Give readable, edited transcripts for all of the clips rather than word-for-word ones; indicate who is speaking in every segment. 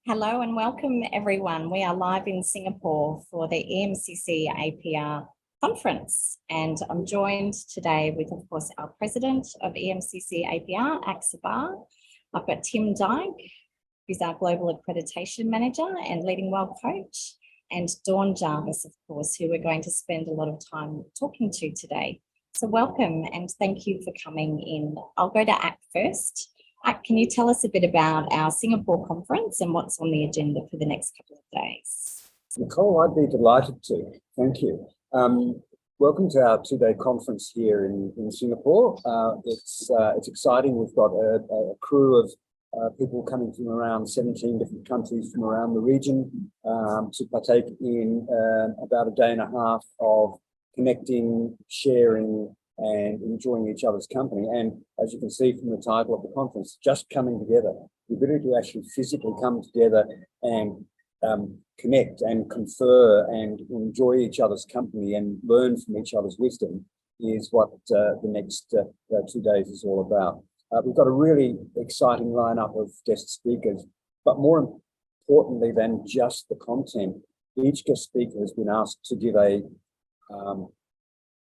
Speaker 1: Hello and welcome everyone. We are live in Singapore for the EMCC APR conference, and I'm joined today with, of course, our president of EMCC APR, Aksabar. I've got Tim Dyke, who's our global accreditation manager and leading world coach, and Dawn Jarvis, of course, who we're going to spend a lot of time talking to today. So welcome and thank you for coming in. I'll go to Ak first. Can you tell us a bit about our Singapore conference and what's on the agenda for the next couple of days?
Speaker 2: Nicole, I'd be delighted to. Thank you. Welcome to our two-day conference here in Singapore. It's exciting. We've got a crew of people coming from around 17 different countries from around the region to partake in about a day and a half of connecting, sharing, and enjoying each other's company. And as you can see from the title of the conference, just coming together, the ability to actually physically come together and connect and confer and enjoy each other's company and learn from each other's wisdom is what the next 2 days is all about. We've got a really exciting lineup of guest speakers, but more importantly than just the content, each guest speaker has been asked to give a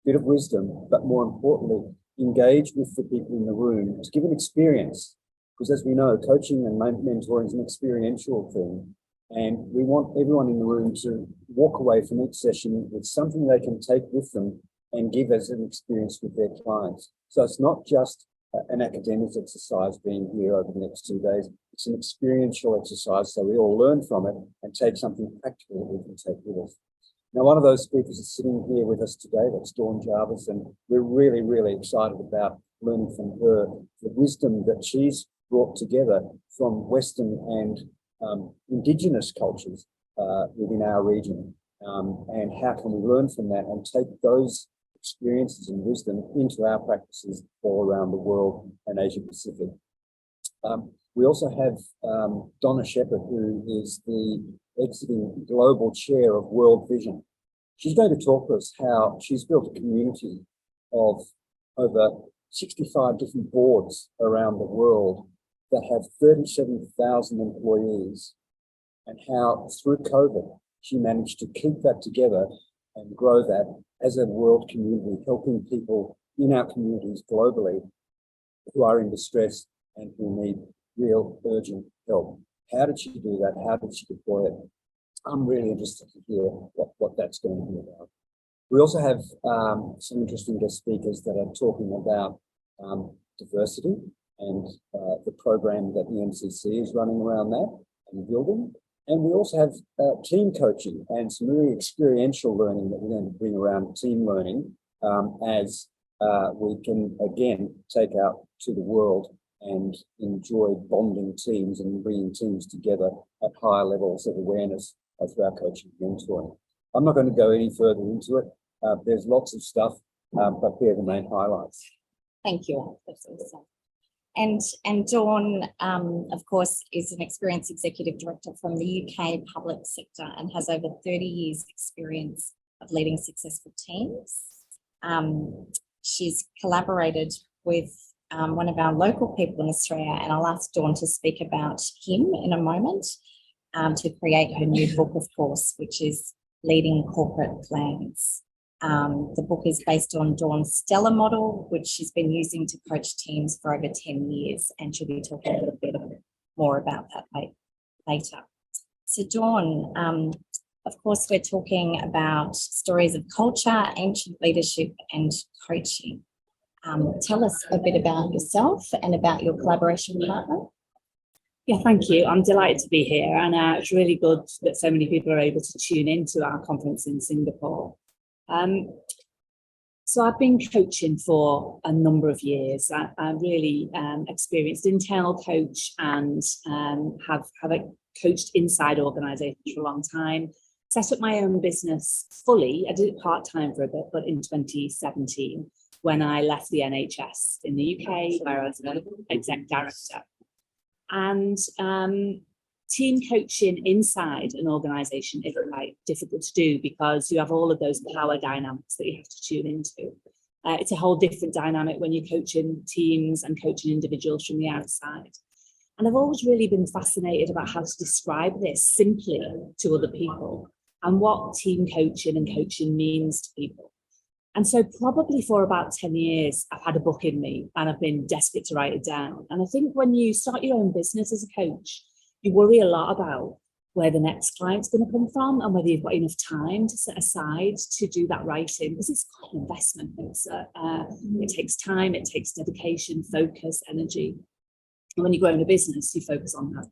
Speaker 2: bit of wisdom, but more importantly, engage with the people in the room to give an experience. Because as we know, coaching and mentoring is an experiential thing. And we want everyone in the room to walk away from each session with something they can take with them and give as an experience with their clients. So it's not just an academic exercise being here over the next 2 days. It's an experiential exercise, so we all learn from it and take something practical that we can take with us. Now, one of those speakers is sitting here with us today, that's Dawn Jarvis, and we're really, really excited about learning from her the wisdom that she's brought together from Western and Indigenous cultures within our region, and how can we learn from that and take those experiences and wisdom into our practices all around the world and Asia Pacific. We also have Donna Shepherd, who is the exiting global chair of World Vision. She's going to talk to us how she's built a community of over 65 different boards around the world that have 37,000 employees, and how through COVID, she managed to keep that together and grow that as a world community, helping people in our communities globally who are in distress and who need real urgent help. How did she do that? How did she deploy it? I'm really interested to hear what that's going to be about. We also have some interesting guest speakers that are talking about diversity and the program that EMCC is running around that and building. And we also have team coaching and some really experiential learning that we're going to bring around team learning as we can, again, take out to the world and enjoy bonding teams and bringing teams together at higher levels of awareness through our coaching and mentoring. I'm not going to go any further into it. There's lots of stuff, but here are the main highlights.
Speaker 1: Thank you. That's awesome. And Dawn, of course, is an experienced executive director from the UK public sector and has over 30 years experience of leading successful teams. She's collaborated with one of our local people in Australia, and I'll ask Dawn to speak about him in a moment, to create her new book, of course, which is Leading Corporate Plans. The book is based on Dawn's Stellar model, which she's been using to coach teams for over 10 years, and she'll be talking a little bit more about that later. So Dawn, of course, we're talking about stories of culture, ancient leadership, and coaching. Tell us a bit about yourself and about your collaboration partner.
Speaker 3: Yeah, thank you. I'm delighted to be here, and it's really good that so many people are able to tune into our conference in Singapore. So I've been coaching for a number of years. I'm really experienced internal coach and have coached inside organisations for a long time. Set up my own business fully. I did it part-time for a bit, but in 2017, when I left the NHS in the UK, where I was an exec director. And team coaching inside an organisation is quite difficult to do because you have all of those power dynamics that you have to tune into. It's a whole different dynamic when you're coaching teams and coaching individuals from the outside. And I've always really been fascinated about how to describe this simply to other people and what team coaching and coaching means to people. And so probably for about 10 years, I've had a book in me and I've been desperate to write it down. And I think when you start your own business as a coach, you worry a lot about where the next client's going to come from and whether you've got enough time to set aside to do that writing, because it's quite an investment. It takes time, it takes dedication, focus, energy. And when you grow in a business, you focus on that.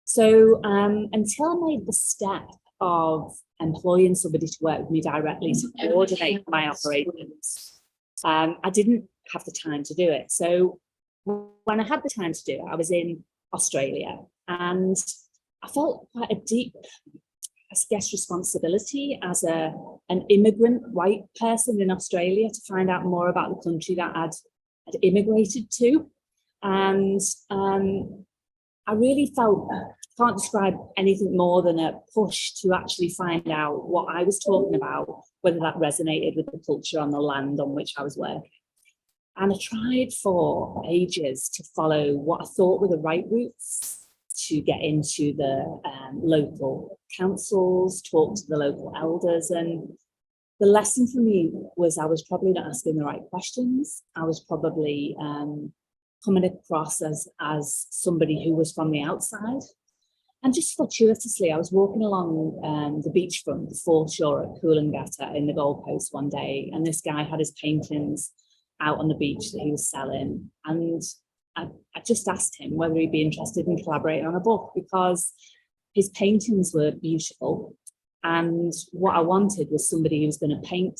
Speaker 3: So until I made the step of employing somebody to work with me directly to coordinate my operations, I didn't have the time to do it. So when I had the time to do it, I was in Australia, and I felt quite a deep, I guess, responsibility as an immigrant white person in Australia to find out more about the country that I'd immigrated to. And I really felt, can't describe anything more than a push to actually find out what I was talking about, whether that resonated with the culture on the land on which I was working. And I tried for ages to follow what I thought were the right routes to get into the local councils, talk to the local elders. And the lesson for me was I was probably not asking the right questions. I was probably coming across as somebody who was from the outside. And just fortuitously, I was walking along the beachfront, the foreshore at Coolangatta in the Gold Coast one day, and this guy had his paintings out on the beach that he was selling. And I just asked him whether he'd be interested in collaborating on a book, because his paintings were beautiful. And what I wanted was somebody who was going to paint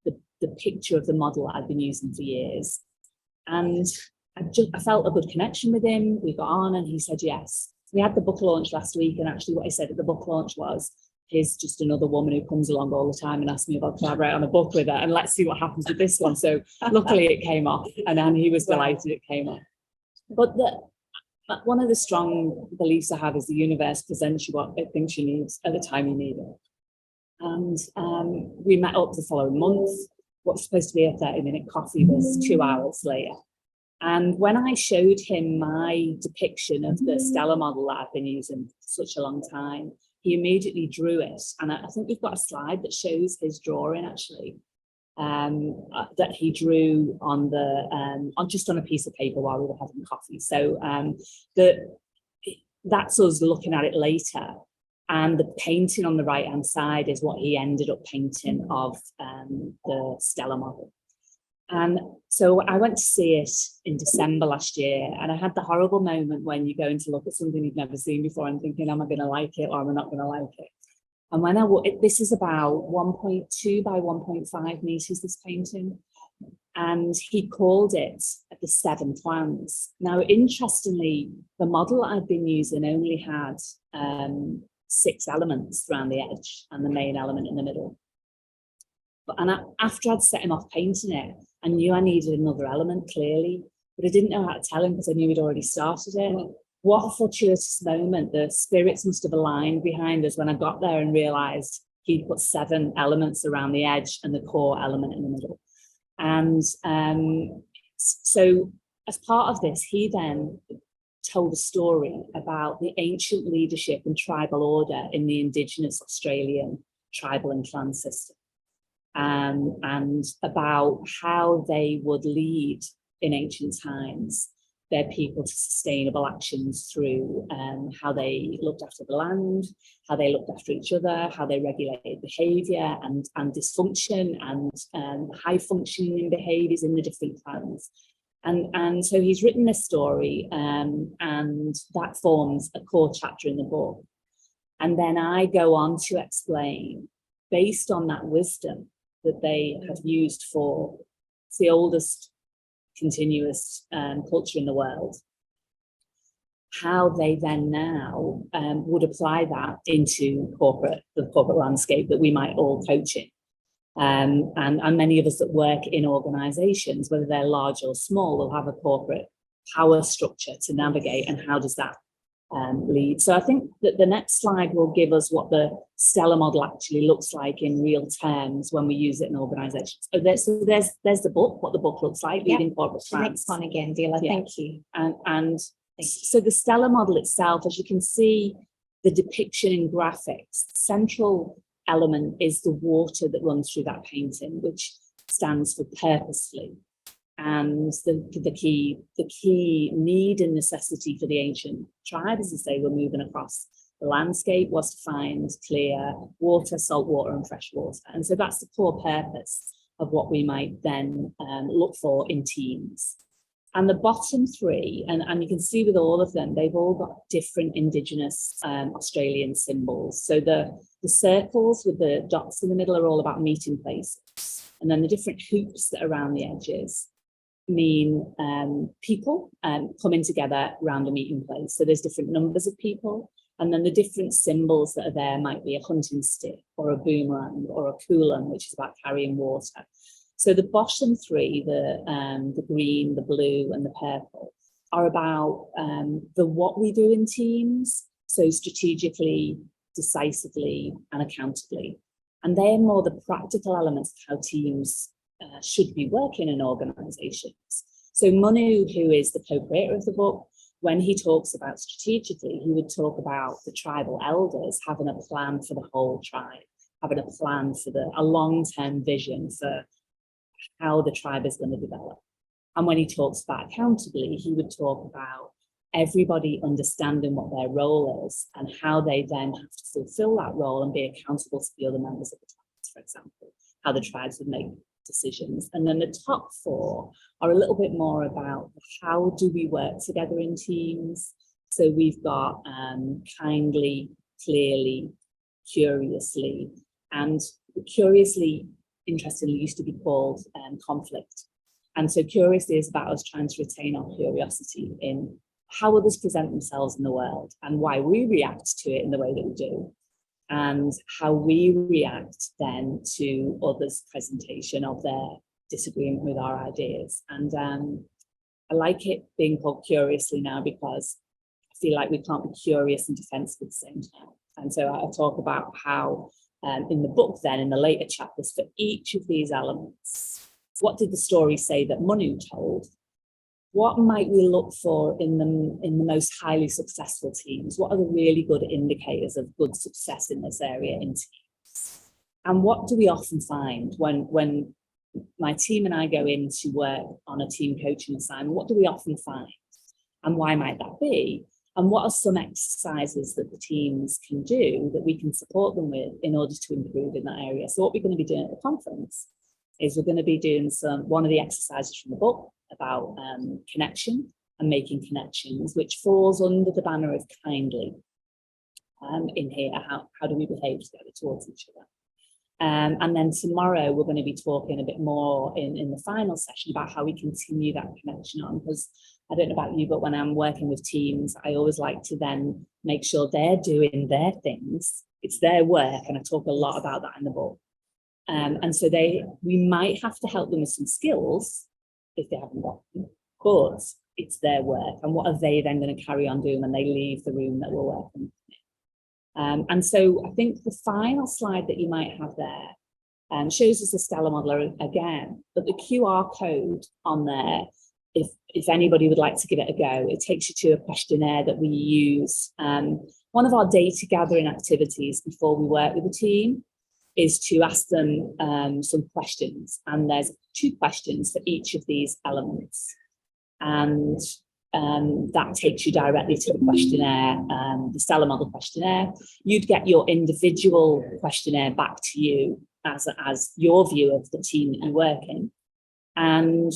Speaker 3: the picture of the model I'd been using for years. And I felt a good connection with him. We got on and he said yes. We had the book launch last week, and actually what he said at the book launch was, here's just another woman who comes along all the time and asks me if I'll collaborate on a book with her, and let's see what happens with this one. So luckily it came off, and he was delighted it came off. But one of the strong beliefs I have is the universe presents you what it thinks you need at the time you need it. And we met up the following month. What's supposed to be a 30-minute coffee was 2 hours later. And when I showed him my depiction of the Stella model that I've been using for such a long time, he immediately drew it. And I think we've got a slide that shows his drawing, actually, that he drew on just on a piece of paper while we were having coffee. So that's us looking at it later. And the painting on the right-hand side is what he ended up painting of the Stella model. And so I went to see it in December last year, and I had the horrible moment when you're going to look at something you've never seen before and thinking, am I going to like it or am I not going to like it? And when this is about 1.2 by 1.5 meters, this painting, and he called it the 7 plans. Now, interestingly, the model I'd been using only had 6 elements around the edge and the main element in the middle. After I'd set him off painting it, I knew I needed another element, clearly, but I didn't know how to tell him because I knew he'd already started it. What a fortuitous moment. The spirits must have aligned behind us when I got there and realised he'd put 7 elements around the edge and the core element in the middle. And so as part of this, he then told a story about the ancient leadership and tribal order in the Indigenous Australian tribal and clan system. And about how they would lead in ancient times their people to sustainable actions through how they looked after the land, how they looked after each other, how they regulated behaviour and dysfunction and high functioning behaviours in the different clans. And so he's written this story, and that forms a core chapter in the book. And then I go on to explain, based on that wisdom that they have used for, it's the oldest continuous culture in the world, how they then now would apply that into the corporate landscape that we might all coach in. And many of us that work in organisations, whether they're large or small, will have a corporate power structure to navigate, and how does that lead. So I think that the next slide will give us what the Stella model actually looks like in real terms when we use it in organisations. So there's the book, what the book looks like, leading corporate plans.
Speaker 1: Next one again, Dila, thank you.
Speaker 3: And So the Stellar model itself, as you can see, the depiction in graphics, the central element is the water that runs through that painting, which stands for purposefully. And the key need and necessity for the ancient tribes as they were moving across the landscape was to find clear water, salt water, and fresh water. And so that's the core purpose of what we might then look for in teams. And the bottom three, and you can see with all of them, they've all got different Indigenous Australian symbols. So the circles with the dots in the middle are all about meeting places. And then the different hoops that are around the edges mean people coming together around a meeting place. So there's different numbers of people. And then the different symbols that are there might be a hunting stick or a boomerang or a coolan, which is about carrying water. So the bottom three, the green, the blue, and the purple, are about the what we do in teams, so strategically, decisively, and accountably. And they're more the practical elements of how teams should be working in organisations. So Manu, who is the co-creator of the book, when he talks about strategically, he would talk about the tribal elders having a plan for the whole tribe, having a plan for a long-term vision for how the tribe is going to develop. And when he talks about accountably, he would talk about everybody understanding what their role is and how they then have to fulfill that role and be accountable to the other members of the tribes, for example, how the tribes would make decisions. And then the top four are a little bit more about how do we work together in teams. So we've got kindly, clearly, curiously, and curiously, interestingly, used to be called conflict. And so curiously is about us trying to retain our curiosity in how others present themselves in the world and why we react to it in the way that we do, and how we react then to others' presentation of their disagreement with our ideas. And I like it being called curiously now because I feel like we can't be curious and defensive at the same time. And so I talk about how in the book then, in the later chapters, for each of these elements, what did the story say that Manu told? What might we look for in the most highly successful teams? What are the really good indicators of good success in this area in teams? And what do we often find when my team and I go in to work on a team coaching assignment? What do we often find? And why might that be? And what are some exercises that the teams can do that we can support them with in order to improve in that area? So what we're going to be doing at the conference is we're going to be doing one of the exercises from the book about connection and making connections, which falls under the banner of kindly in here. How do we behave together towards each other? And then tomorrow we're going to be talking a bit more in the final session about how we continue that connection on, because I don't know about you, but when I'm working with teams, I always like to then make sure they're doing their things. It's their work, and I talk a lot about that in the book. And so we might have to help them with some skills if they haven't got them, but it's their work. And what are they then going to carry on doing when they leave the room that we're working in? And so I think the final slide that you might have there shows us the Stellar model again, but the QR code on there, if anybody would like to give it a go, it takes you to a questionnaire that we use. One of our data gathering activities before we work with the team is to ask them some questions, and there's 2 questions for each of these elements, and that takes you directly to the questionnaire, the Stellar model questionnaire. You'd get your individual questionnaire back to you as your view of the team that you work in, and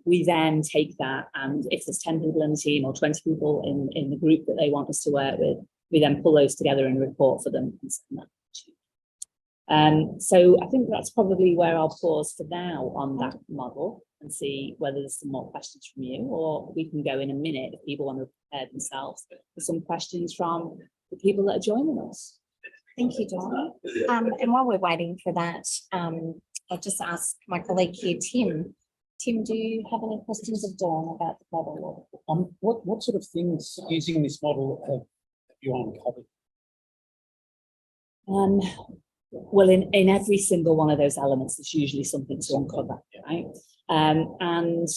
Speaker 3: we then take that, and if there's 10 people in the team or 20 people in the group that they want us to work with, we then pull those together in a report for them and send that to you. So I think that's probably where I'll pause for now on that model and see whether there's some more questions from you, or we can go in a minute if people want to prepare themselves for some questions from the people that are joining us.
Speaker 1: Thank you, Dawn. And while we're waiting for that, I'll just ask my colleague here, Tim. Tim, do you have any questions of Dawn about the model?
Speaker 4: What sort of things using this model have you uncovered?
Speaker 3: Well, in every single one of those elements, there's usually something to uncover, right? And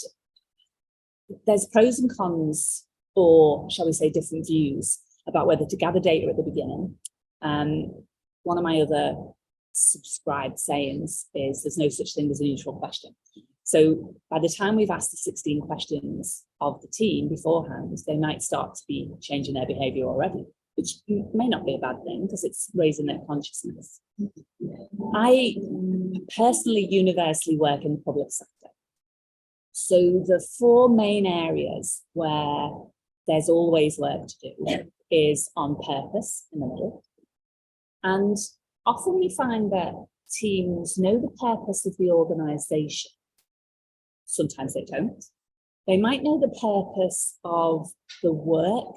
Speaker 3: there's pros and cons or shall we say different views about whether to gather data at the beginning. One of my other subscribed sayings is there's no such thing as a neutral question. So by the time we've asked the 16 questions of the team beforehand, they might start to be changing their behaviour already, which may not be a bad thing because it's raising their consciousness. I personally universally work in the public sector. So the 4 main areas where there's always work to do is on purpose in the middle. And often we find that teams know the purpose of the organisation. Sometimes they don't. They might know the purpose of the work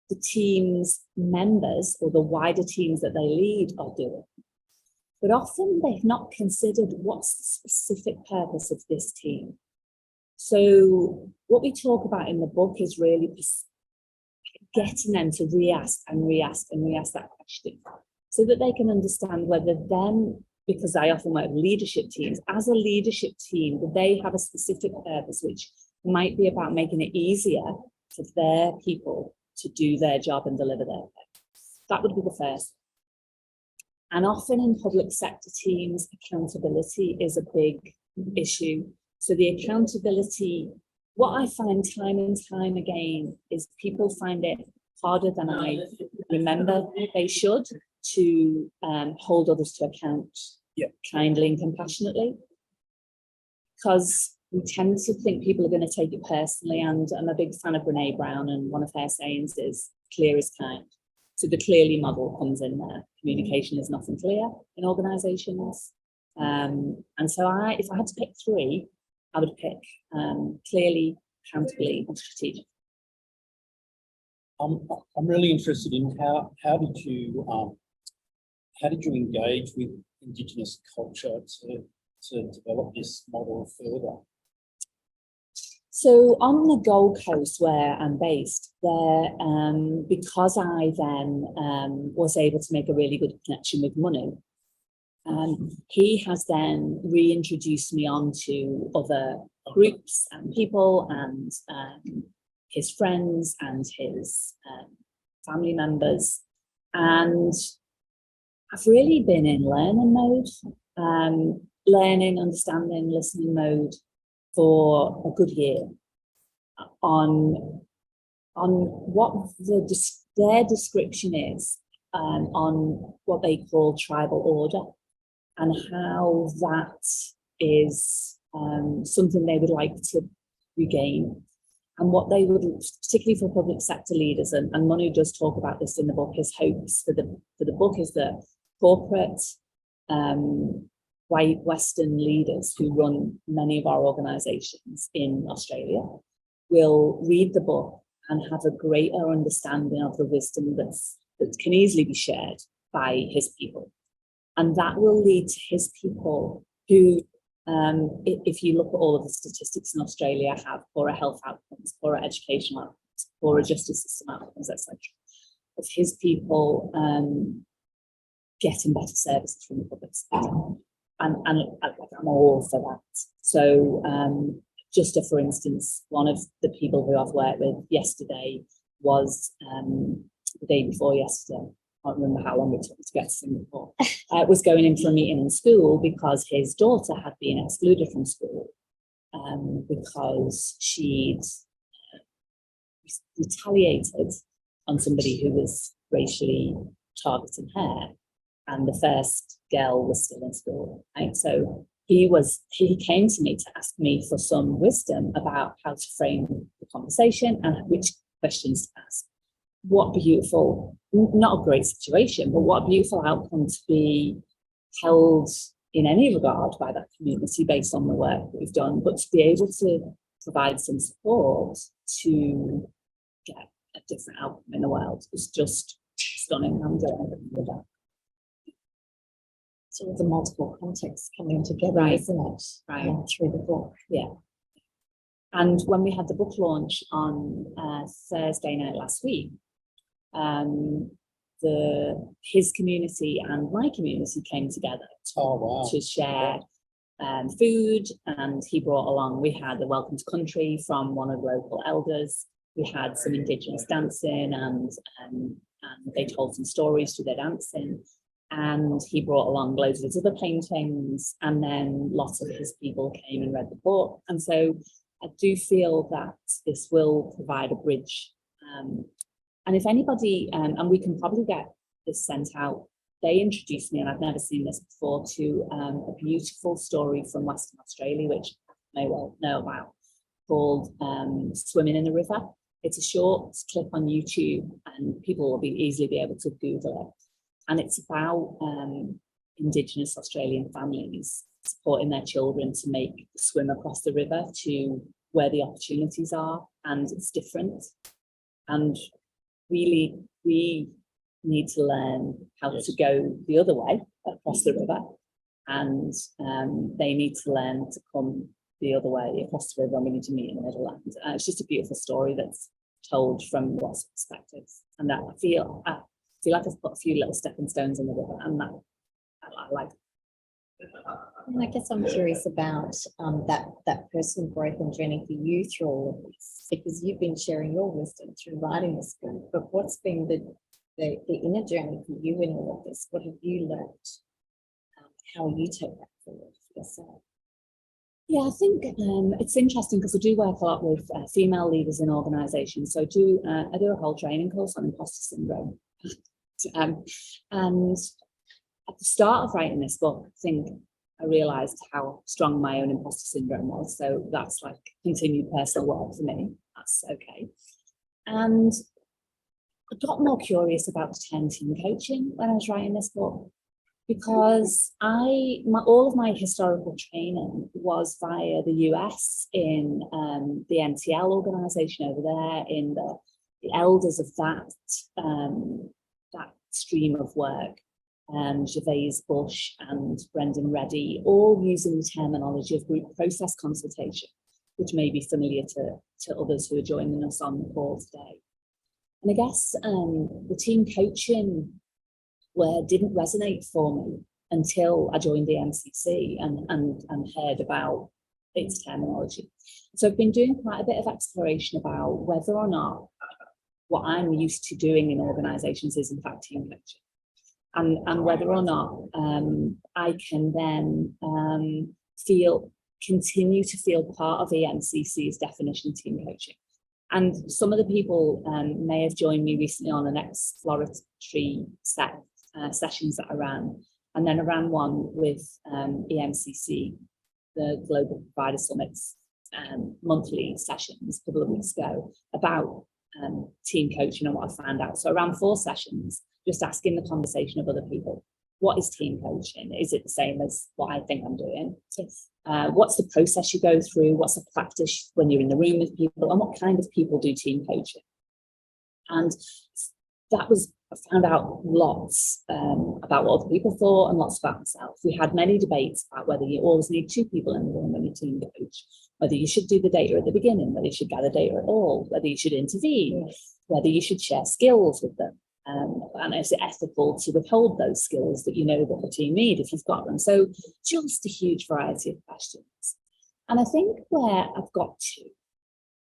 Speaker 3: the team's members or the wider teams that they lead are doing. But often they've not considered what's the specific purpose of this team. So what we talk about in the book is really getting them to re-ask and re-ask and re-ask that question so that they can understand whether them, because I often work with leadership teams, as a leadership team, that they have a specific purpose, which might be about making it easier for their people to do their job and deliver their purpose. That would be the first. And often in public sector teams, accountability is a big issue. So the accountability, what I find time and time again is people find it harder than I remember they should to hold others to account kindly and compassionately, because we tend to think people are going to take it personally. And I'm a big fan of Brene Brown, and one of her sayings is clear is kind. So the clearly model comes in there. Communication is not clear in organisations. And so if I had to pick 3, I would pick clearly, accountably, and strategic.
Speaker 4: I'm really interested in how did you engage with Indigenous culture to develop this model further?
Speaker 3: So on the Gold Coast where I'm based, there, because I then was able to make a really good connection with Manu, he has then reintroduced me onto other groups and people and his friends and his family members. And I've really been in learning mode, learning, understanding, listening mode for a good year on what their description is on what they call tribal order, and how that is something they would like to regain, and what they would, particularly for public sector leaders, and Manu does talk about this in the book, his hopes for the book is that corporate white Western leaders who run many of our organisations in Australia will read the book and have a greater understanding of the wisdom that can easily be shared by his people. And that will lead to his people who, if you look at all of the statistics in Australia, have poorer health outcomes, poorer educational outcomes, poorer justice system outcomes, etc. Of his people getting better services from the public sector. And I'm all for that. So just for instance, one of the people who I've worked with yesterday was the day before yesterday, I can't remember how long it took me to get to Singapore, was going in for a meeting in school because his daughter had been excluded from school because she'd retaliated on somebody who was racially targeting her. And the first girl was still in school, right? So he came to me to ask me for some wisdom about how to frame the conversation and which questions to ask. What beautiful, not a great situation, but what a beautiful outcome to be held in any regard by that community based on the work that we've done, but to be able to provide some support to get a different outcome in the world is just stunning. I'm delighted with that.
Speaker 1: Sort of the multiple contexts coming together,
Speaker 3: right,
Speaker 1: isn't it?
Speaker 3: Right.
Speaker 1: Through the book.
Speaker 3: Yeah. And when we had the book launch on Thursday night last week, his community and my community came together to share food, and he brought along, we had a welcome to country from one of the local elders, we had some Indigenous dancing, and they told some stories through their dancing. And he brought along loads of his other paintings, and then lots of his people came and read the book. And so I do feel that this will provide a bridge. And if anybody, and we can probably get this sent out, they introduced me, and I've never seen this before, to a beautiful story from Western Australia, which I may well know about, called Swimming in the River. It's a short clip on YouTube, and people will easily be able to Google it. And it's about Indigenous Australian families supporting their children to make the swim across the river to where the opportunities are, and it's different. And really, we need to learn how to go the other way across the river, and they need to learn to come the other way across the river, and we need to meet in the middle. And it's just a beautiful story that's told from lots of perspectives, and that I feel like I've put a few little stepping stones in the river, and that I like.
Speaker 1: And I guess I'm curious about that personal growth and journey for you through all of this, because you've been sharing your wisdom through writing this book. But what's been the inner journey for you in all of this? What have you learned? How you take that forward for yourself?
Speaker 3: Yeah, I think it's interesting because I do work a lot with female leaders in organisations. So I do a whole training course on imposter syndrome. And at the start of writing this book, I think I realised how strong my own imposter syndrome was. So that's like continued personal work for me. That's okay. And I got more curious about the term team coaching when I was writing this book, because all of my historical training was via the US in the NTL organisation over there, in the elders of that stream of work. Gervais Bush and Brendan Reddy, all using the terminology of group process consultation, which may be familiar to others who are joining us on the call today. And I guess the team coaching didn't resonate for me until I joined the EMCC and heard about its terminology. So I've been doing quite a bit of exploration about whether or not what I'm used to doing in organisations is in fact team coaching. And whether or not I can then continue to feel part of EMCC's definition of team coaching. And some of the people may have joined me recently on an exploratory sessions that I ran, and then I ran one with EMCC, the Global Provider Summits monthly sessions a couple of weeks ago about team coaching and what I found out. So I ran 4 sessions, just asking the conversation of other people. What is team coaching? Is it the same as what I think I'm doing? Yes. What's the process you go through? What's the practice when you're in the room with people? And what kind of people do team coaching? And I found out lots about what other people thought and lots about myself. We had many debates about whether you always need 2 people in the room when you team coach, whether you should do the data at the beginning, whether you should gather data at all, whether you should intervene, yes, whether you should share skills with them. And is it ethical to withhold those skills that you know that the team need if you've got them? So just a huge variety of questions. And I think where I've got to,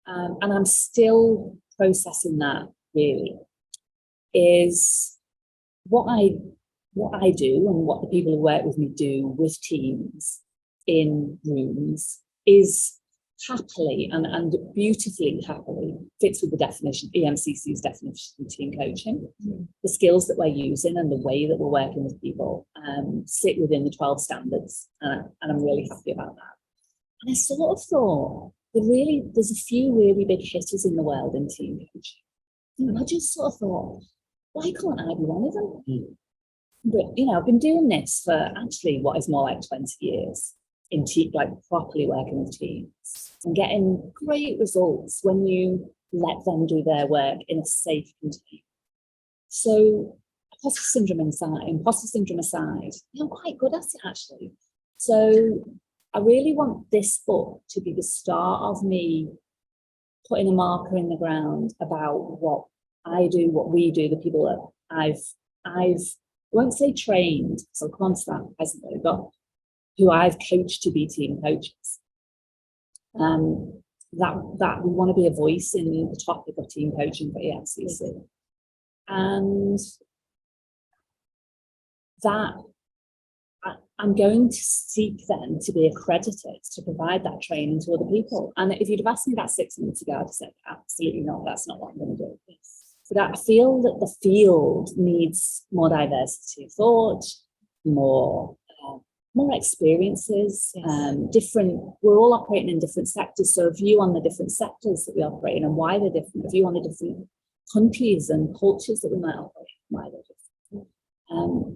Speaker 3: and I'm still processing that really, is what I do and what the people who work with me do with teams in rooms is happily and beautifully happily fits with the definition, EMCC's definition of team coaching. The skills that we're using and the way that we're working with people sit within the 12 standards, and I'm really happy about that. And I sort of thought there's a few really big hitters in the world in team coaching, and I just sort of thought, why can't I be one of them? But I've been doing this for actually what is more like 20 years in like properly working with teams and getting great results when you let them do their work in a safe container. So imposter syndrome aside, I'm quite good at it actually. So I really want this book to be the start of me putting a marker in the ground about what I do, what we do, the people that I won't say trained, because I'll come on to that presently, but who I've coached to be team coaches. that we want to be a voice in the topic of team coaching for EMCC. And that I'm going to seek then to be accredited to provide that training to other people. And if you'd have asked me that 6 months ago, I'd have said, absolutely not, that's not what I'm going to do. But I feel that the field needs more diversity of thought, more experiences, we're all operating in different sectors. So a view on the different sectors that we operate in and why they're different, a view on the different countries and cultures that we might operate in, why they're different.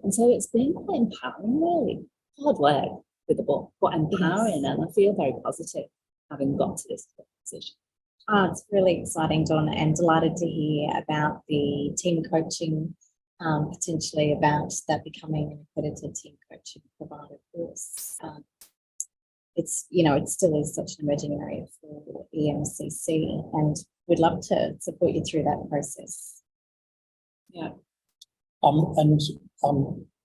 Speaker 3: And so it's been quite empowering, really. Hard work with the book, but empowering, and I feel very positive having got to this position.
Speaker 1: It's really exciting, Dawn, and delighted to hear about the team coaching, potentially about that becoming an accredited team coaching provider course. It's, it still is such an emerging area for EMCC, and we'd love to support you through that process.
Speaker 3: Yeah.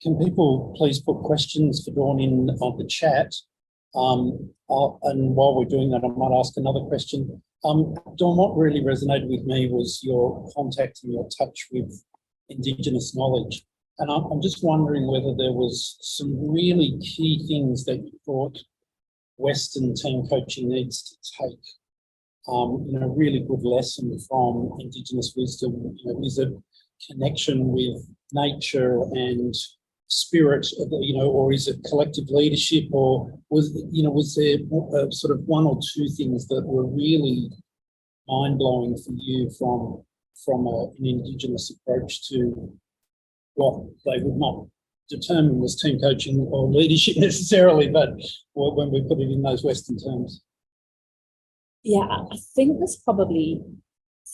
Speaker 4: Can people please put questions for Dawn in the chat? And while we're doing that, I might ask another question. Dawn, what really resonated with me was your contact and your touch with Indigenous knowledge. And I'm just wondering whether there was some really key things that you thought Western team coaching needs to take, really good lesson from Indigenous wisdom. Is it connection with nature and spirit, or is it collective leadership, or was there sort of one or two things that were really mind-blowing for you from an Indigenous approach to what they would not determine as team coaching or leadership necessarily, but when we put it in those Western terms?
Speaker 3: Yeah, I think there's probably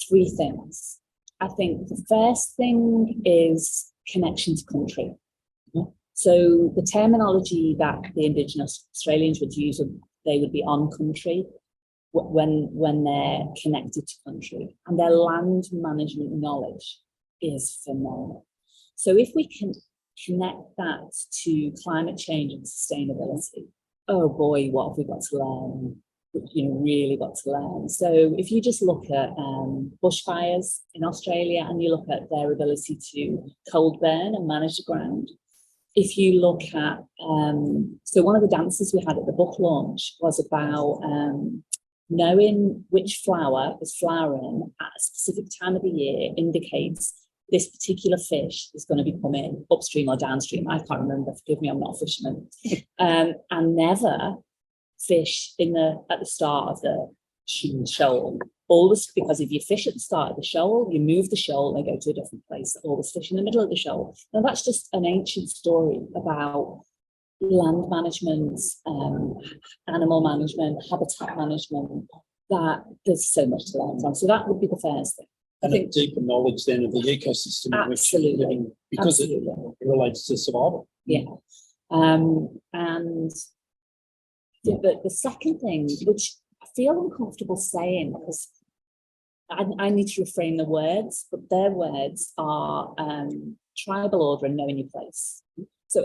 Speaker 3: 3 things. I think the first thing is connection to country. So the terminology that the Indigenous Australians would use, they would be on country when they're connected to country, and their land management knowledge is phenomenal. So if we can connect that to climate change and sustainability, oh boy, what have we got to learn? Really got to learn. So if you just look at bushfires in Australia and you look at their ability to cold burn and manage the ground, if you look at, so one of the dances we had at the book launch was about knowing which flower is flowering at a specific time of the year indicates this particular fish is going to be coming upstream or downstream. I can't remember, forgive me, I'm not a fisherman. And never fish at the start of the shoal. Always, because if you fish at the start of the shoal, you move the shoal and they go to a different place. Always fish in the middle of the shoal. Now that's just an ancient story about land management, animal management, habitat management, that there's so much to learn from. So that would be the first thing.
Speaker 4: And a deeper knowledge then of the ecosystem in which you're living, because it relates to survival.
Speaker 3: Yeah. And the second thing, which I feel uncomfortable saying because I need to refrain the words, but their words are tribal order and knowing your place. So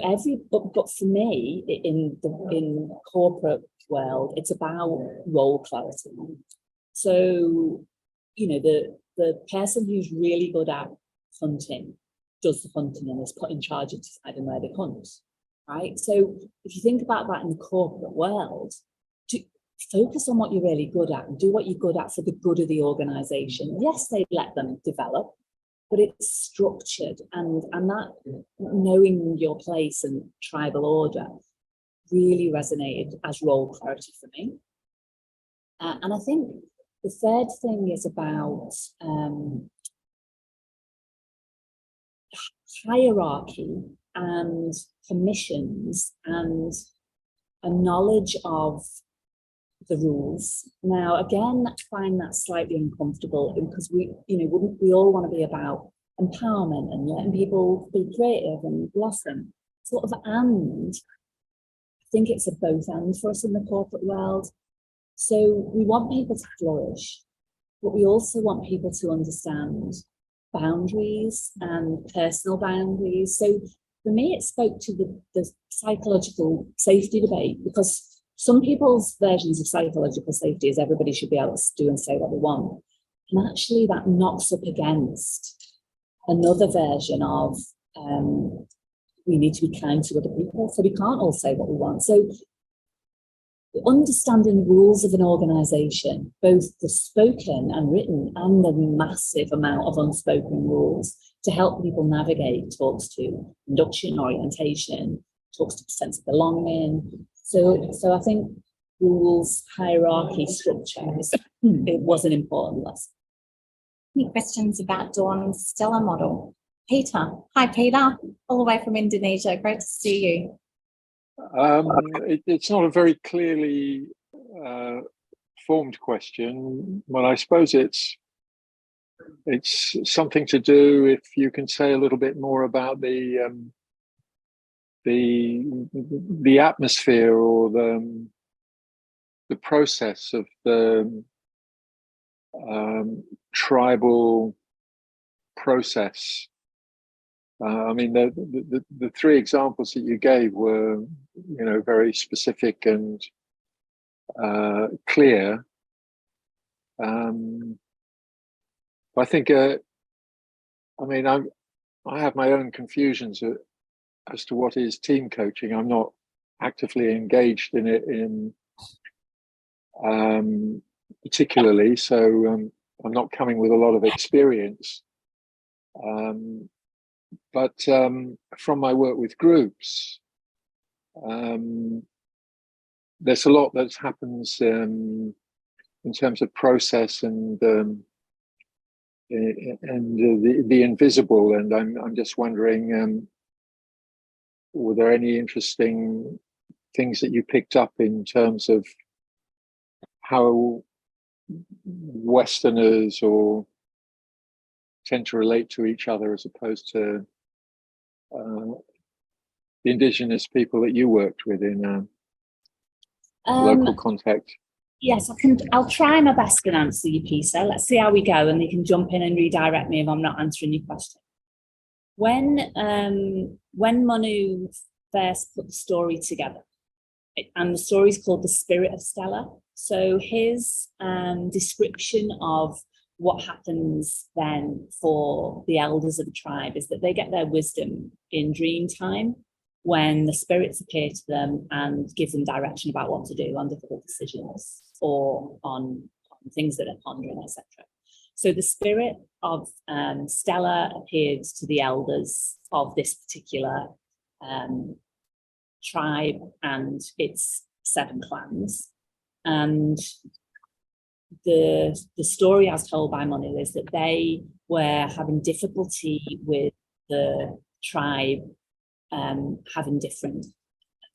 Speaker 3: but for me, in corporate world, it's about role clarity. So, the person who's really good at hunting does the hunting and is put in charge of deciding where they hunt, right? So if you think about that in the corporate world, to focus on what you're really good at and do what you're good at for the good of the organization. Yes, they let them develop, but it's structured, and that knowing your place and tribal order really resonated as role clarity for me. And I think the third thing is about hierarchy and permissions and a knowledge of the rules. Now, again, I find that slightly uncomfortable because we all want to be about empowerment and letting people be creative and blossom. Sort of, and I think it's a both and for us in the corporate world. So we want people to flourish, but we also want people to understand boundaries and personal boundaries. So for me, it spoke to the psychological safety debate, because some people's versions of psychological safety is everybody should be able to do and say what they want. And actually that knocks up against another version of we need to be kind to other people, so we can't all say what we want. So understanding the rules of an organisation, both the spoken and written, and the massive amount of unspoken rules to help people navigate, talks to induction, orientation, talks to sense of belonging. So I think rules, hierarchy, structures, it was an important lesson.
Speaker 1: Any questions about Dawn's Stella model? Peter. Hi, Peter, all the way from Indonesia. Great to see you.
Speaker 5: It's not a very clearly formed question, but I suppose it's something to do, if you can say a little bit more about the atmosphere or the process of the tribal process. I mean, the three examples that you gave were, very specific and clear. I think, I have my own confusions as to what is team coaching. I'm not actively engaged in it particularly, so I'm not coming with a lot of experience. But from my work with groups, there's a lot that happens in terms of process and the invisible. And I'm just wondering, were there any interesting things that you picked up in terms of how Westerners or tend to relate to each other as opposed to the indigenous people that you worked with in local context?
Speaker 3: Yes, I'll try my best and answer you, Peter. Let's see how we go, and you can jump in and redirect me if I'm not answering your question. When Manu first put the story together, and the story is called The Spirit of Stella. So his description of what happens then for the elders of the tribe is that they get their wisdom in dream time, when the spirits appear to them and give them direction about what to do on difficult decisions or on things that are pondering, etc. So the spirit of Stella appeared to the elders of this particular tribe and its 7 clans. And the story as told by Manu is that they were having difficulty with the tribe having different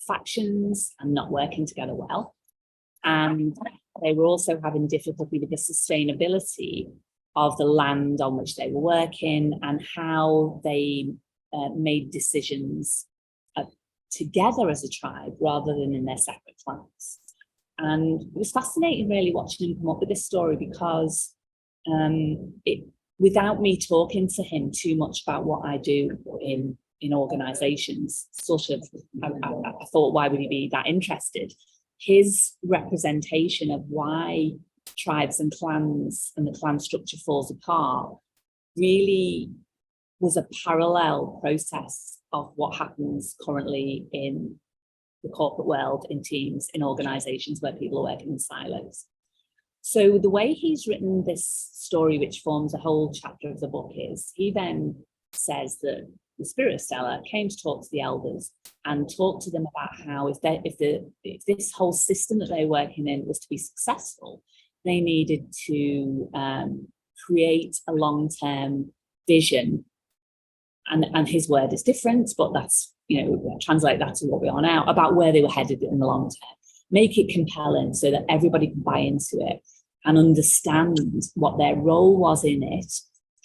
Speaker 3: factions and not working together well. And they were also having difficulty with the sustainability of the land on which they were working and how they made decisions together as a tribe rather than in their separate clans. And it was fascinating really watching him come up with this story, because without me talking to him too much about what I do in organizations, sort of, I thought, why would he be that interested? His representation of why tribes and clans and the clan structure falls apart really was a parallel process of what happens currently in the corporate world, in teams, in organizations where people are working in silos. So the way he's written this story, which forms a whole chapter of the book, is he then says that the Spirit of Stella came to talk to the elders and talk to them about how if this whole system that they were working in was to be successful, they needed to create a long-term vision. And his word is different, but that's, translate that to what we are now, about where they were headed in the long term. Make it compelling so that everybody can buy into it and understand what their role was in it,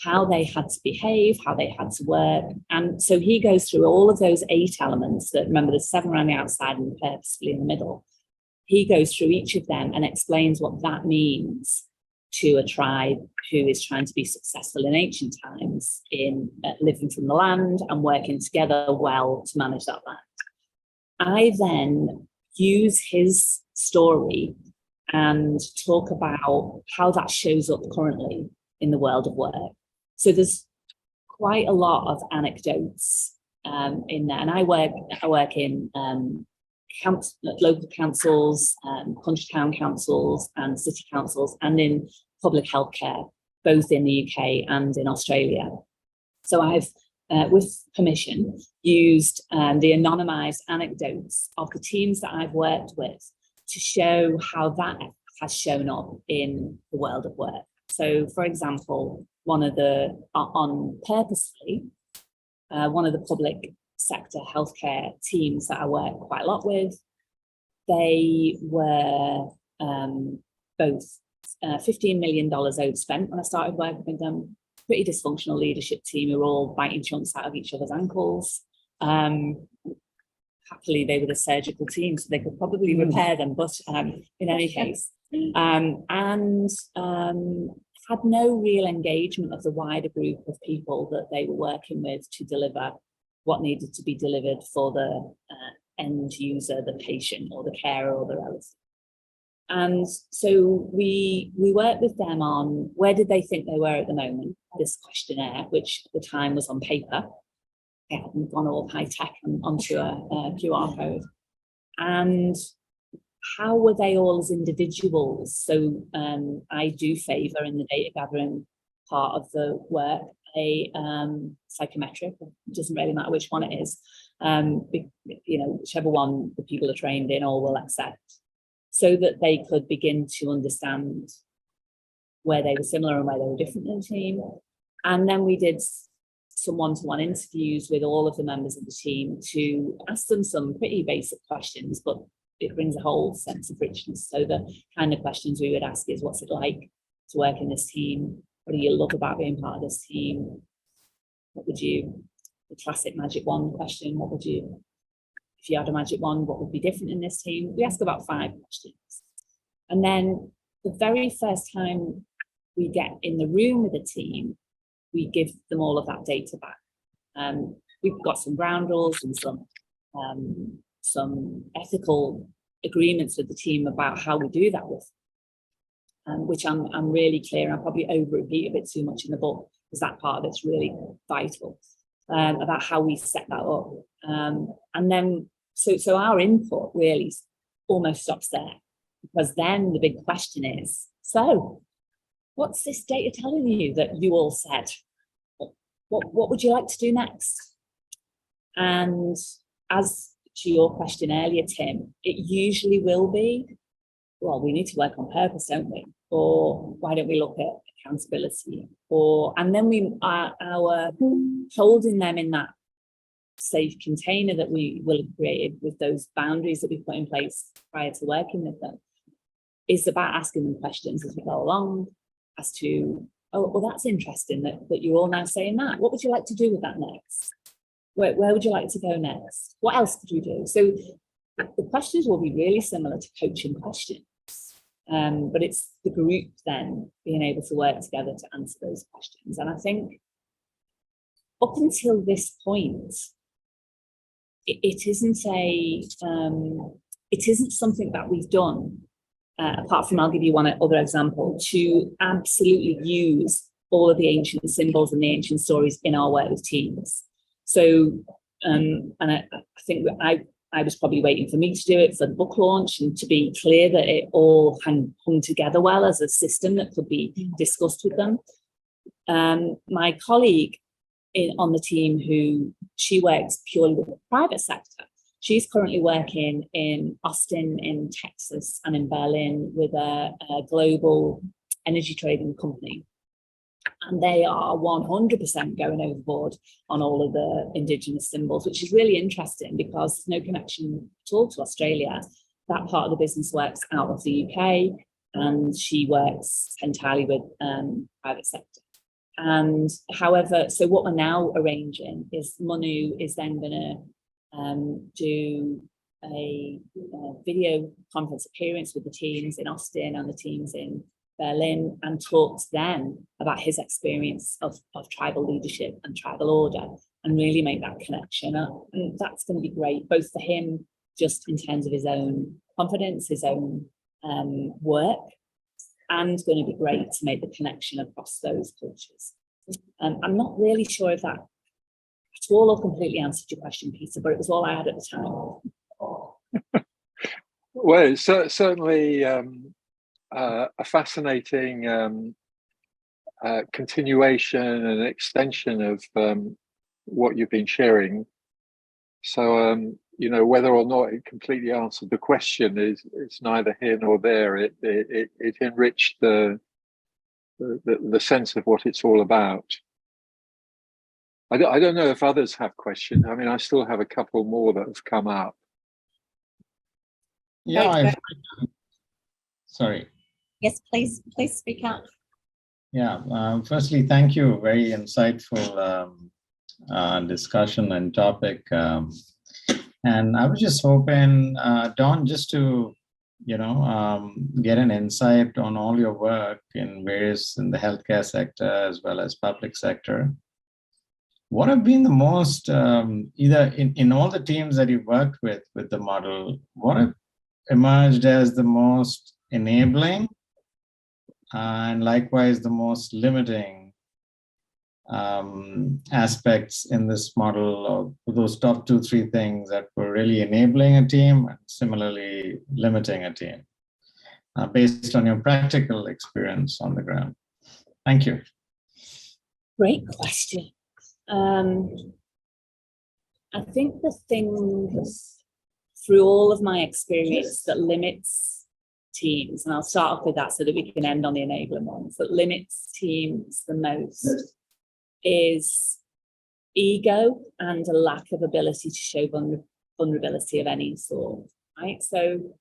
Speaker 3: how they had to behave, how they had to work. And so he goes through all of those 8 elements that, remember, there's 7 around the outside and purposefully in the middle. He goes through each of them and explains what that means to a tribe who is trying to be successful in ancient times in living from the land and working together well to manage that land. I then use his story and talk about how that shows up currently in the world of work. So there's quite a lot of anecdotes in there, and I work in local councils, country town councils and city councils, and in public healthcare, both in the UK and in Australia. So I've, with permission, used the anonymised anecdotes of the teams that I've worked with to show how that has shown up in the world of work. So, for example, one of the public sector healthcare teams that I work quite a lot with, they were both $15 million overspent when I started working with them. Pretty dysfunctional leadership team who were all biting chunks out of each other's ankles. Happily, they were the surgical team, so they could probably repair them, but in any case, had no real engagement of the wider group of people that they were working with to deliver what needed to be delivered for the end user, the patient or the carer or the relative. And so we worked with them on where did they think they were at the moment, this questionnaire, which at the time was on paper. It hadn't gone all high tech and onto a QR code. And how were they all as individuals? So I do favour in the data gathering part of the work a psychometric. It doesn't really matter which one it is, whichever one the people are trained in or will accept, so that they could begin to understand where they were similar and where they were different in the team. And then we did some one-to-one interviews with all of the members of the team to ask them some pretty basic questions, but it brings a whole sense of richness. So the kind of questions we would ask is, what's it like to work in this team? What do you love about being part of this team? The classic magic wand question, if you had a magic wand, what would be different in this team? We ask about 5 questions. And then the very first time we get in the room with a team, we give them all of that data back. We've got some ground rules and some ethical agreements with the team about how we do that with them, which I'm really clear. I probably over repeat a bit too much in the book because that part of it's really vital about how we set that up. And then, so our input really almost stops there, because then the big question is, so what's this data telling you that you all said? What would you like to do next? And as to your question earlier, Tim, it usually will be, well, we need to work on purpose, don't we? Or why don't we look at accountability? And then we are holding them in that safe container that we will have created with those boundaries that we put in place prior to working with them. It's about asking them questions as we go along as to, oh, well, that's interesting that you're all now saying that. What would you like to do with that next? Where would you like to go next? What else could you do? So the questions will be really similar to coaching questions, but it's the group then being able to work together to answer those questions. And I think up until this point, it isn't something that we've done, apart from, I'll give you one other example, to absolutely use all of the ancient symbols and the ancient stories in our work with teams. So, and I think that I was probably waiting for me to do it for the book launch and to be clear that it all hung together well as a system that could be discussed with them. My colleague on the team, who she works purely with the private sector, she's currently working in Austin, in Texas, and in Berlin with a global energy trading company. And they are 100% going overboard on all of the Indigenous symbols, which is really interesting because there's no connection at all to Australia. That part of the business works out of the UK, and she works entirely with private sector. And however, so what we're now arranging is Manu is then going to do a video conference appearance with the teams in Austin and the teams in Berlin, and talk to them about his experience of tribal leadership and tribal order, and really make that connection. And that's going to be great, both for him just in terms of his own confidence, his own work, and going to be great to make the connection across those cultures. I'm not really sure if that at all or completely answered your question, Peter, but it was all I had at the time.
Speaker 5: Well, it's certainly a fascinating continuation and extension of what you've been sharing. So, you know, whether or not it completely answered the question it's neither here nor there. It enriched the sense of what it's all about. I don't know if others have questions. I mean, I still have a couple more that have come up.
Speaker 6: Yeah, sorry.
Speaker 1: Yes, please speak up.
Speaker 6: Yeah, firstly, thank you. Very insightful discussion and topic. And I was just hoping, Dawn, just to, you know, get an insight on all your work in the healthcare sector as well as public sector. What have been the most, either in all the teams that you've worked with the model, what have emerged as the most enabling and likewise the most limiting aspects in this model, of those top 2-3 things that were really enabling a team and similarly limiting a team, based on your practical experience on the ground? Thank you.
Speaker 3: Great question. I think the things through all of my experience that limits teams, and I'll start off with that so that we can end on the enabling ones, that limits teams the most is ego and a lack of ability to show vulnerability of any sort, right? So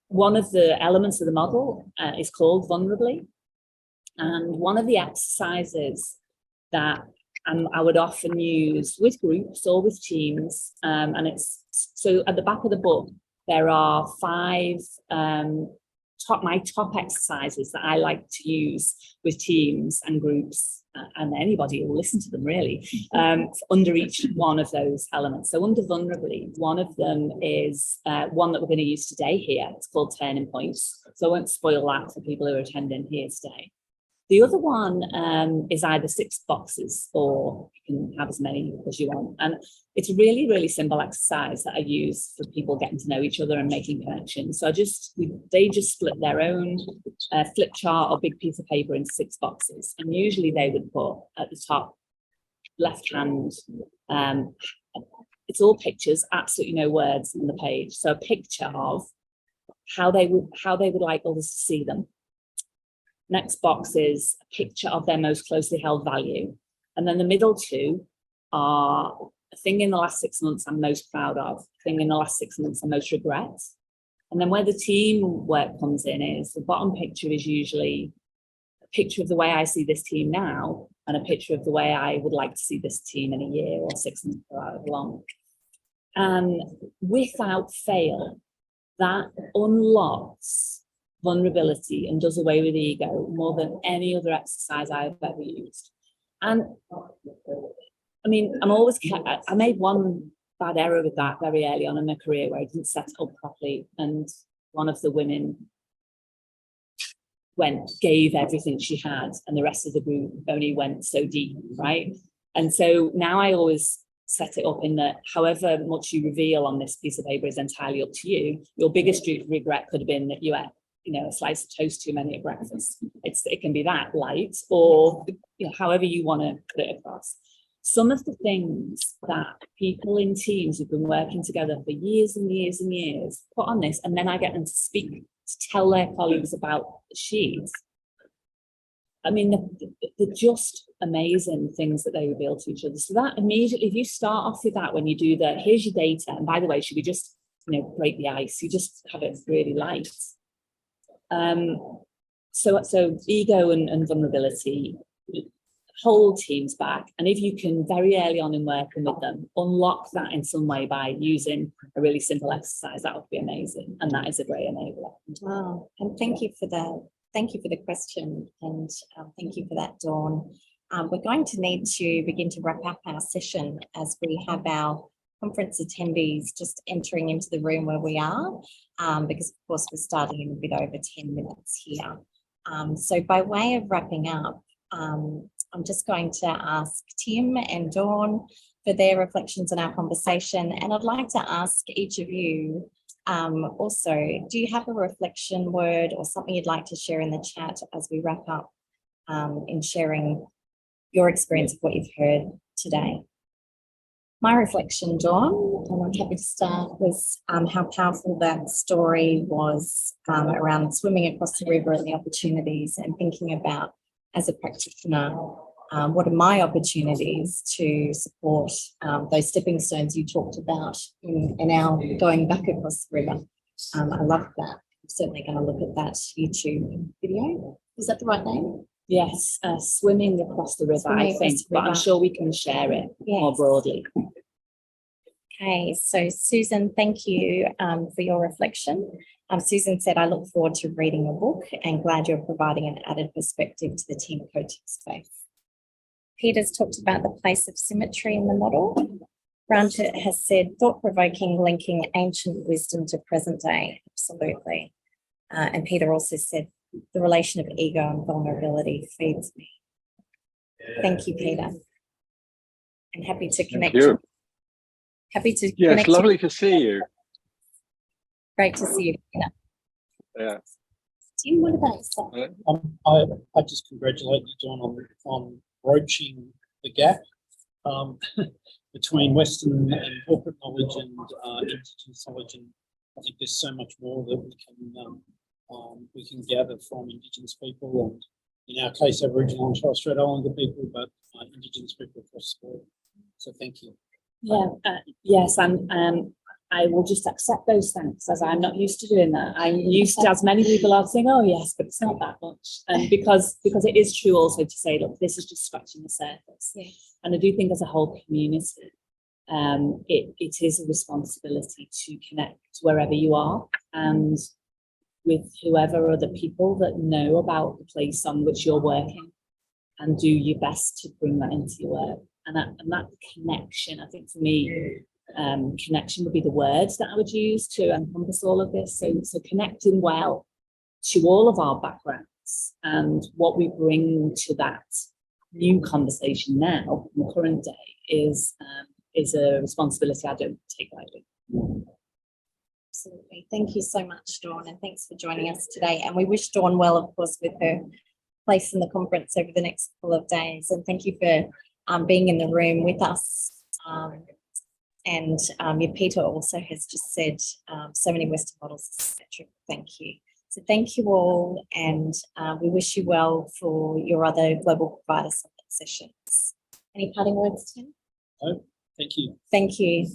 Speaker 3: one of the elements of the model is called vulnerably. And one of the exercises that I would often use with groups or with teams, and it's, so at the back of the book, there are 5 my top exercises that I like to use with teams and groups, and anybody who will listen to them really, under each one of those elements. So under vulnerably, one of them is one that we're going to use today here. It's called turning points. So I won't spoil that for people who are attending here today. The other one is either 6 boxes, or you can have as many as you want. And it's a really, really simple exercise that I use for people getting to know each other and making connections. So they just split their own flip chart or big piece of paper into 6 boxes. And usually they would put at the top left hand, it's all pictures, absolutely no words on the page. So a picture of how they would like others to see them. Next box is a picture of their most closely held value. And then the middle 2 are a thing in the last 6 months I'm most proud of, a thing in the last 6 months I most regret. And then where the team work comes in is the bottom picture is usually a picture of the way I see this team now and a picture of the way I would like to see this team in a year or 6 months or however long. And without fail, that unlocks vulnerability and does away with ego more than any other exercise I've ever used. And I mean, I made one bad error with that very early on in my career where I didn't set it up properly, and one of the women gave everything she had and the rest of the group only went so deep, right? And so now I always set it up in that however much you reveal on this piece of paper is entirely up to you. Your biggest regret could have been that you ate, a slice of toast too many at breakfast. It can be that light, or however you want to put it across. Some of the things that people in teams who've been working together for years and years and years put on this, and then I get them to speak, to tell their colleagues about the sheets. I mean, they're just amazing things that they reveal to each other. So that immediately, if you start off with that, when you do that, here's your data, and by the way, should we just break the ice? You just have it really light. So ego and vulnerability hold teams back, and if you can very early on in working with them unlock that in some way by using a really simple exercise, that would be amazing, and that is a great enabler.
Speaker 1: Wow, and thank you for the question, and thank you for that, Dawn. we're going to need to begin to wrap up our session as we have our conference attendees just entering into the room where we are, because of course we're starting in a bit over 10 minutes here. So by way of wrapping up, I'm just going to ask Tim and Dawn for their reflections on our conversation. And I'd like to ask each of you also, do you have a reflection word or something you'd like to share in the chat as we wrap up in sharing your experience of what you've heard today? My reflection, Dawn, and I'm happy to start, was how powerful that story was around swimming across the river and the opportunities, and thinking about, as a practitioner, what are my opportunities to support those stepping stones you talked about in our going back across the river. I love that. I'm certainly going to look at that YouTube video. Is that the right name?
Speaker 3: Yes, swimming across the river,
Speaker 1: Swimming
Speaker 3: I think,
Speaker 1: across the
Speaker 3: but I'm
Speaker 1: river.
Speaker 3: sure we can share it more
Speaker 1: Yes.
Speaker 3: broadly.
Speaker 1: Okay, so Susan, thank you for your reflection. Susan said, I look forward to reading your book and glad you're providing an added perspective to the team coaching space. Peter's talked about the place of symmetry in the model. Grant has said, thought-provoking, linking ancient wisdom to present day. Absolutely. And Peter also said, the relation of ego and vulnerability feeds me. Thank you, Peter. And happy to connect.
Speaker 5: Thank you.
Speaker 1: Happy to
Speaker 5: Yes,
Speaker 1: connect.
Speaker 5: lovely to see you.
Speaker 1: Great to see you, Peter.
Speaker 5: Yeah.
Speaker 1: Tim, what about yourself?
Speaker 4: I just congratulate you, John, on broaching the gap between Western and corporate knowledge and Indigenous knowledge, and I think there's so much more that we can gather from Indigenous people, and in our case, Aboriginal and Torres Strait Islander people, but Indigenous people across the board. So thank you.
Speaker 3: Yeah, yes, and I will just accept those thanks, as I'm not used to doing that. I'm used to, as many people are, saying, oh yes, but it's not that much. And because it is true also to say, look, this is just scratching the surface.
Speaker 1: Yes.
Speaker 3: And I do think as a whole community, it is a responsibility to connect wherever you are and with whoever are the people that know about the place on which you're working, and do your best to bring that into your work. And that connection, I think for me, connection would be the words that I would use to encompass all of this. So connecting well to all of our backgrounds and what we bring to that new conversation now in the current day is a responsibility I don't take lightly.
Speaker 1: Absolutely. Thank you so much, Dawn, and thanks for joining us today. And we wish Dawn well, of course, with her place in the conference over the next couple of days. And thank you for being in the room with us. And Peter also has just said so many Western models, etc. Thank you. So thank you all, and we wish you well for your other global provider summit sessions. Any parting words, Tim?
Speaker 4: No, thank you.
Speaker 1: Thank you.